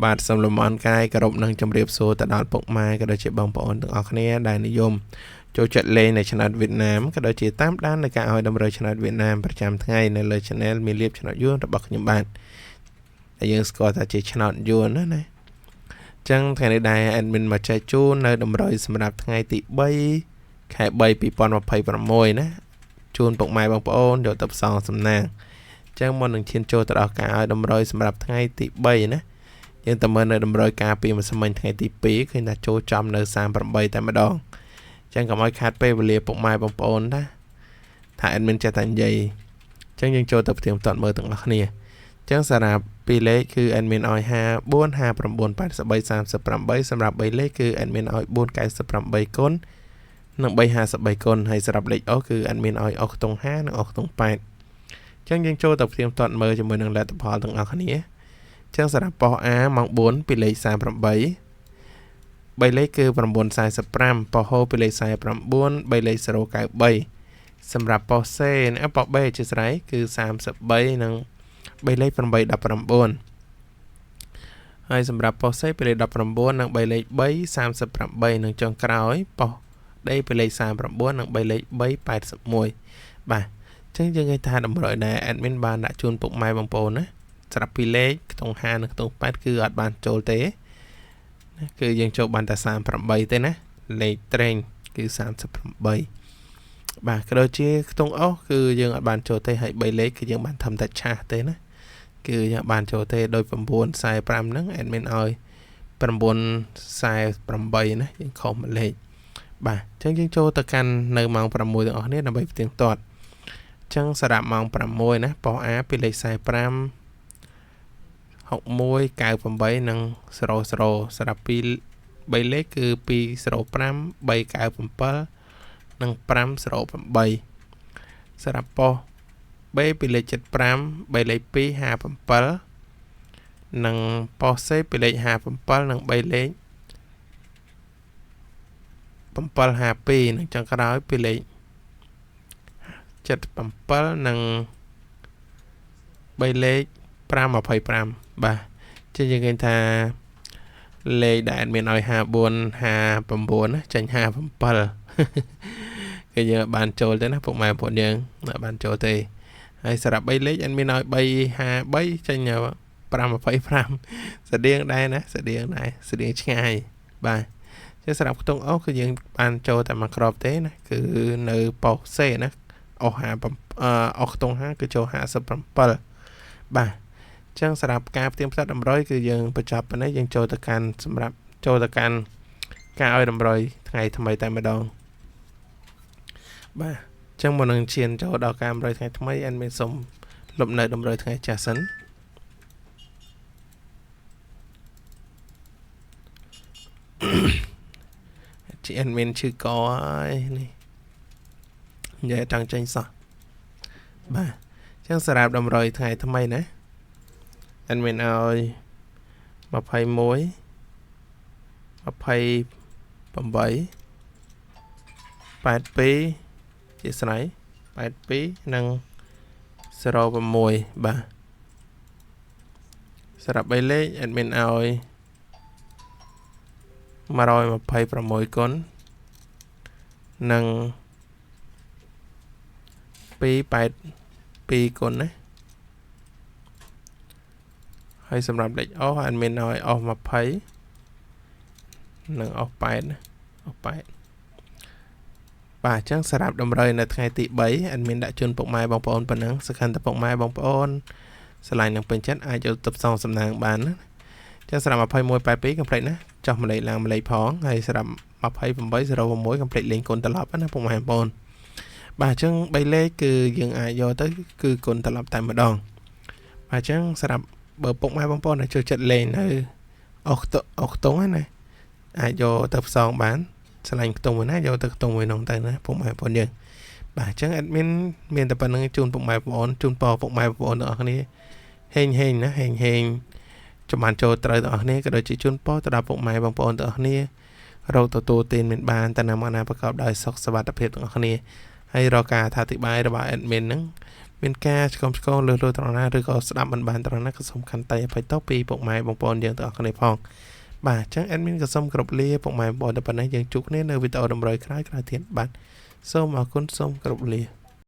បាទសំលមនកាយគោរពនឹងជម្រាបសួរទៅដល់ពុកម៉ែក៏ដូចជាបងប្អូនទាំងអស់គ្នាដែលនិយមចូលចិត្តលេងនៅឆ្នោតវៀតណាមក៏ដូចជាតាមដាននៅការឲ្យតម្រូវឆ្នោតវៀតណាមប្រចាំថ្ងៃនៅលើ Channel មានលៀបឆ្នោតយួនរបស់ខ្ញុំបាទហើយយើងស្គាល់ថាជាឆ្នោតយួនណាអញ្ចឹងថ្ងៃនេះដែរ admin មកចែកជូននៅតម្រូវសម្រាប់ថ្ងៃទី3ខែ3 2026ណាជូនពុកម៉ែបងប្អូនយកទៅផ្សងសំណាងអញ្ចឹងមុននឹងឈានចូលទៅដល់ការឲ្យតម្រូវសម្រាប់ថ្ងៃទី3ណាយើងទៅមើលនៅតម្រូវការពីម្សិលមិញថ្ងៃទី2ឃើញថាចូលចំនៅ38តែម្ដងអញ្ចឹងកុំឲ្យខាតពេលវេលាពុកម៉ែបងប្អូនណាថា admin ចេះតែនិយាយអញ្ចឹងយើងចូលទៅផ្ទៀងផ្ទាត់មើលទាំងអស់គ្នាអញ្ចឹងសារ៉ាពីលេខគឺ admin ឲ្យ54 59 83 38សម្រាប់3លេខគឺ admin ឲ្យ498គុណនិង353គុណហើយសម្រាប់លេខអុសគឺ admin ឲ្យអុសខ្ទង់5និងអុសខ្ទង់8អញ្ចឹងយើងចូលទៅផ្ទៀងផ្ទាត់មើលជាមួយនឹងលទ្ធផលទាំងអស់គ្នាចឹងសម្រាប់ប៉ុស A ម៉ោង4ពីលេខ38 3លេខគឺ9:45ប៉ុសហូពីលេខ49 3លេខ093សម្រាប់ប៉ុស C និងប៉ុស B ជាស្រ័យគឺ33និង3លេខ819ហើយសម្រាប់ប៉ុស C ពីលេខ19និង3លេខ3 38និងចុងក្រោយប៉ុស D ពីលេខ39និង3លេខ381បាទចឹងយើងឃើញថាតម្រូវដែល admin បានដាក់ជូនពុកម៉ែបងប្អូនណាសម្រាប់ពីលេខខ្ទង់5និងខ្ទង់8គឺអត់បានចូលទេណាគឺយើងចូលបានតែ38ទេណាលេខត្រេងគឺ38បាទក៏ដូចជាខ្ទង់អុសគឺយើងអត់បានចូលទេហើយ3លេខគឺយើងបានធ្វើតែឆាសទេណាគឺយើងបានចូលទេដោយ9:45ហ្នឹង admin ឲ្យ9:48ណាយើងខុសមួយលេខបាទអញ្ចឹងយើងចូលទៅកាន់នៅម៉ោង6ទាំងអស់គ្នាដើម្បីផ្ទៀងផ្ទាត់អញ្ចឹងសម្រាប់ម៉ោង6ណាប៉ុស A ពីលេខ45 61 98និង00សម្រាប់ពី3លេខគឺ205 397និង508សម្រាប់ប៉ុស B ពីលេខ75 3លេខ257និងប៉ុស C ពីលេខ57និង3លេខ752និងចុងក្រោយពីលេខ77និង3លេខ525បាទចឹងយើងឃើញថាលេខដែល admin ឲ្យ54 59ណាចាញ់57គឺយើងបានចូលទេណាពុកម៉ែបងប្អូនយើងបានចូលទេហើយសម្រាប់3លេខ admin ឲ្យ353ចាញ់525ស្តៀងដែរណាស្តៀងដែរស្តៀងឆ្ងាយបាទចឹងសម្រាប់ខ្ទង់អុសគឺយើងបានចូលតែមួយក្របទេណាគឺនៅប៉ុស C ណាអុសអុសខ្ទង់5គឺចូល57បាទចឹងសម្រាប់ការផ្ទៀងផ្ទាត់តម្រុយគឺយើងបញ្ចប់ប៉ុណ្ណេះយើងចូលទៅកាន់សម្រាប់ចូលទៅកាន់ការឲ្យតម្រុយថ្ងៃថ្មីតែម្ដងបាទចឹងមុននឹងឈានចូលដល់ការតម្រុយថ្ងៃថ្មី admin សូមលុបនៅតម្រុយថ្ងៃចាស់សិនជា admin ឈឺកហើយនេះនិយាយតាំងចេញសោះបាទចឹងសម្រាប់តម្រុយថ្ងៃថ្មីណាadmin ឲ្យ21 28 82ជាស្រ័យ82និង06បាទសម្រាប់3លេខ admin ឲ្យ126គុណនិង282គុណណាហើយសម្រាប់លេខអុស admin ឲ្យអុស20និងអុស8ណាអុស8បាទអញ្ចឹងសម្រាប់តម្រូវនៅថ្ងៃទី3 admin ដាក់ជូនពុកម៉ែបងប្អូនប៉ុណ្ណឹងសង្ឃឹមថាពុកម៉ែបងប្អូនស្រឡាញ់នឹងពេញចិត្តអាចយកទៅផ្សងសំណាងបានណាអញ្ចឹងសម្រាប់2182កុំភ្លេចណាចុះម្លេខឡើងម្លេខផងហើយសម្រាប់2806កុំភ្លេចលេងគុណត្រឡប់ណាពុកម៉ែបងប្អូនបាទអញ្ចឹង3លេខគឺយើងអាចយកទៅគឺគុណត្រឡប់តែម្ដងបាទអញ្ចឹងសម្រាប់បើពុកម៉ែបងប្អូនដែលចូលចិត្តលេងនៅអុសខ្ទង់ណាអាចយកទៅផ្សងបានឆ្លាញ់ខ្ទង់មួយណាយកទៅខ្ទង់មួយនោះទៅណាពុកម៉ែបងប្អូនយើងបាទអញ្ចឹង admin មានតែប៉ុណ្្នឹងជូនពុកម៉ែបងប្អូនជូនពរពុកម៉ែបងប្អូនទាំងអស់គ្នាហេងណាហេងចំបានចូលត្រូវទាំងអស់គ្នាក៏ដូចជាជូនពរទៅដល់ពុកម៉ែបងប្អូនទាំងអស់គ្នារកទទួលទានមានបានតាមណាមកណាប្រកបដោយសុខសុវត្ថិភាពទាំងអស់គ្នាហើយរកការអធិប្បាយរបស់ admin ហ្នឹង មានការឆ្កុំឆ្កងលើត្រង់ណាឬក៏ស្ដាប់មិនបានត្រង់ណាក៏សូមខន្តីអភ័យទោសពីពុកម៉ែបងប្អូនយើងទាំងអស់គ្នាផងបាទអញ្ចឹង admin ក៏សូមគោរពលាពុកម៉ែបងប្អូនតែប៉ុណ្ណេះយើងជួបគ្នានៅវីដេអូដំណើរក្រោយទៀតបាទសូមអរគុណសូមគោរពលា